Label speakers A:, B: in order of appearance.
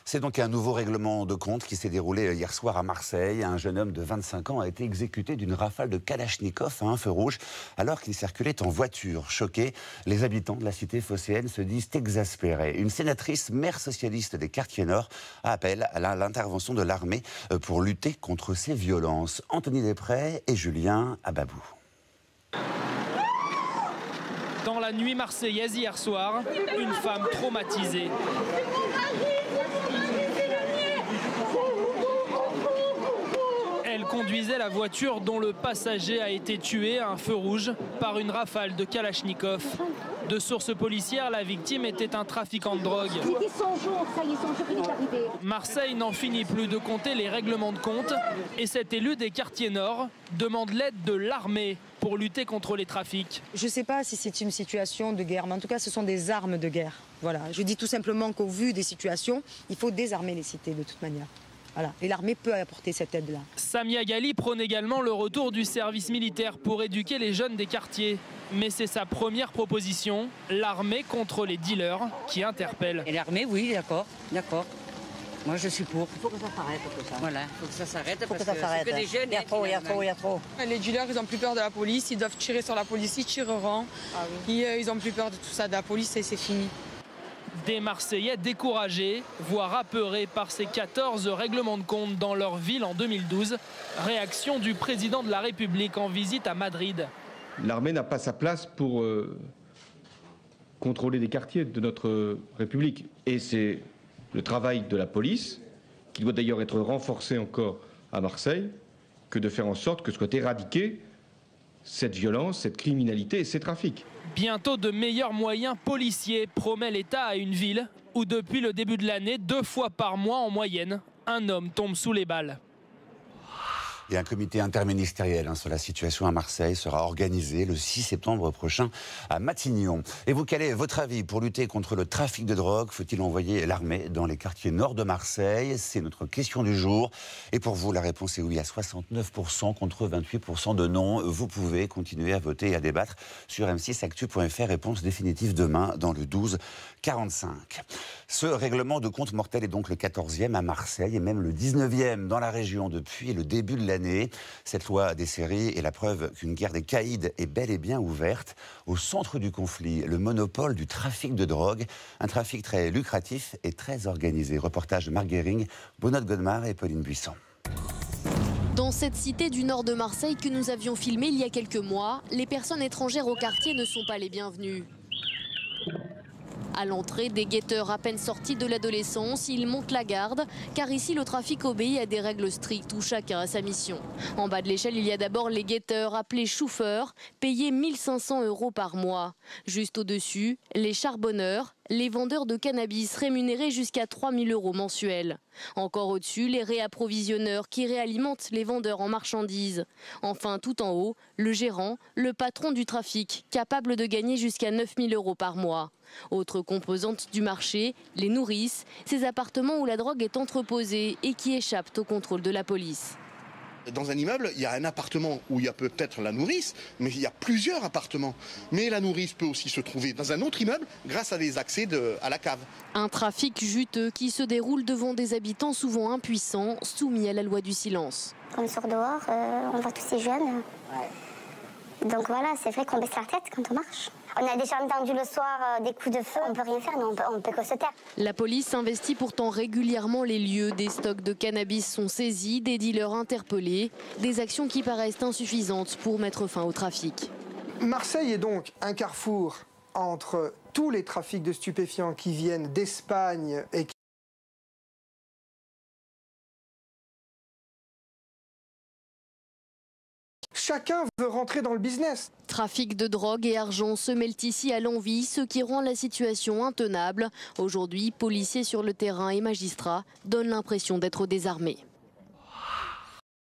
A: C'est donc un nouveau règlement de compte qui s'est déroulé hier soir à Marseille. Un jeune homme de 25 ans a été exécuté d'une rafale de Kalachnikov à un feu rouge alors qu'il circulait en voiture. Choqués, les habitants de la cité phocéenne se disent exaspérés. Une sénatrice, maire socialiste des quartiers nord, appelle à l'intervention de l'armée pour lutter contre ces violences. Anthony Desprez et Julien Ababou.
B: Dans la nuit marseillaise hier soir, une femme traumatisée. Elle conduisait la voiture dont le passager a été tué à un feu rouge par une rafale de Kalachnikov. De sources policières, la victime était un trafiquant de drogue. Marseille n'en finit plus de compter les règlements de compte et cet élu des quartiers nord demande l'aide de l'armée pour lutter contre les trafics.
C: Je ne sais pas si c'est une situation de guerre, mais en tout cas ce sont des armes de guerre. Voilà. Je dis tout simplement qu'au vu des situations, il faut désarmer les cités de toute manière. Voilà. Et l'armée peut apporter cette aide-là.
B: Samia Ghali prône également le retour du service militaire pour éduquer les jeunes des quartiers. Mais c'est sa première proposition, l'armée contre les dealers, qui interpelle.
D: Et l'armée, oui, d'accord. Moi, je suis pour.
E: Il faut que ça s'arrête tout ça.
D: Voilà, il faut que ça s'arrête parce
E: que
D: c'est que des jeunes.
E: Il y a trop.
F: Les dealers, ils ont plus peur de la police. Ils doivent tirer sur la police, ils tireront. Ah oui. Ils ont plus peur de tout ça, de la police, et c'est fini.
B: Des Marseillais découragés, voire apeurés par ces 14 règlements de compte dans leur ville en 2012. Réaction du président de la République en visite à Madrid.
G: L'armée n'a pas sa place pour contrôler des quartiers de notre République. Et c'est le travail de la police, qui doit d'ailleurs être renforcé encore à Marseille, que de faire en sorte que soit éradiquée cette violence, cette criminalité et ces trafics.
B: Bientôt de meilleurs moyens policiers, promet l'État à une ville où depuis le début de l'année, 2 fois par mois en moyenne, un homme tombe sous les balles.
A: Et un comité interministériel sur la situation à Marseille sera organisé le 6 septembre prochain à Matignon. Et vous, quel est votre avis pour lutter contre le trafic de drogue? Faut-il envoyer l'armée dans les quartiers nord de Marseille? C'est notre question du jour. Et pour vous, la réponse est oui à 69% contre 28% de non. Vous pouvez continuer à voter et à débattre sur m6actu.fr. Réponse définitive demain dans le 12-45. Ce règlement de compte mortel est donc le 14e à Marseille et même le 19e dans la région depuis le début de l'année. Cette loi des séries est la preuve qu'une guerre des caïds est bel et bien ouverte. Au centre du conflit, le monopole du trafic de drogue, un trafic très lucratif et très organisé. Reportage de Marc Guéring, Bonnotte Godemar et Pauline Buisson.
H: Dans cette cité du nord de Marseille que nous avions filmée il y a quelques mois, les personnes étrangères au quartier ne sont pas les bienvenues. À l'entrée, des guetteurs à peine sortis de l'adolescence, ils montent la garde, car ici le trafic obéit à des règles strictes où chacun a sa mission. En bas de l'échelle, il y a d'abord les guetteurs, appelés chauffeurs, payés 1 500 € par mois. Juste au-dessus, les charbonneurs, les vendeurs de cannabis rémunérés jusqu'à 3 000 € mensuels. Encore au-dessus, les réapprovisionneurs qui réalimentent les vendeurs en marchandises. Enfin, tout en haut, le gérant, le patron du trafic, capable de gagner jusqu'à 9 000 € par mois. Autre composante du marché, les nourrices, ces appartements où la drogue est entreposée et qui échappent au contrôle de la police.
I: Dans un immeuble, il y a un appartement où il y a peut-être la nourrice, mais il y a plusieurs appartements. Mais la nourrice peut aussi se trouver dans un autre immeuble grâce à des accès à la cave. Un
H: trafic juteux qui se déroule devant des habitants souvent impuissants, soumis à la loi du silence.
J: Quand on sort dehors, on voit tous ces jeunes. Ouais. Donc voilà, c'est vrai qu'on baisse la tête quand on marche. On a déjà entendu le soir des coups de feu, on ne peut rien faire, on peut que se taire.
H: La police investit pourtant régulièrement les lieux. Des stocks de cannabis sont saisis, des dealers interpellés. Des actions qui paraissent insuffisantes pour mettre fin au trafic.
K: Marseille est donc un carrefour entre tous les trafics de stupéfiants qui viennent d'Espagne et qui chacun veut rentrer dans le business.
H: Trafic de drogue et argent se mêlent ici à l'envi, ce qui rend la situation intenable. Aujourd'hui, policiers sur le terrain et magistrats donnent l'impression d'être désarmés.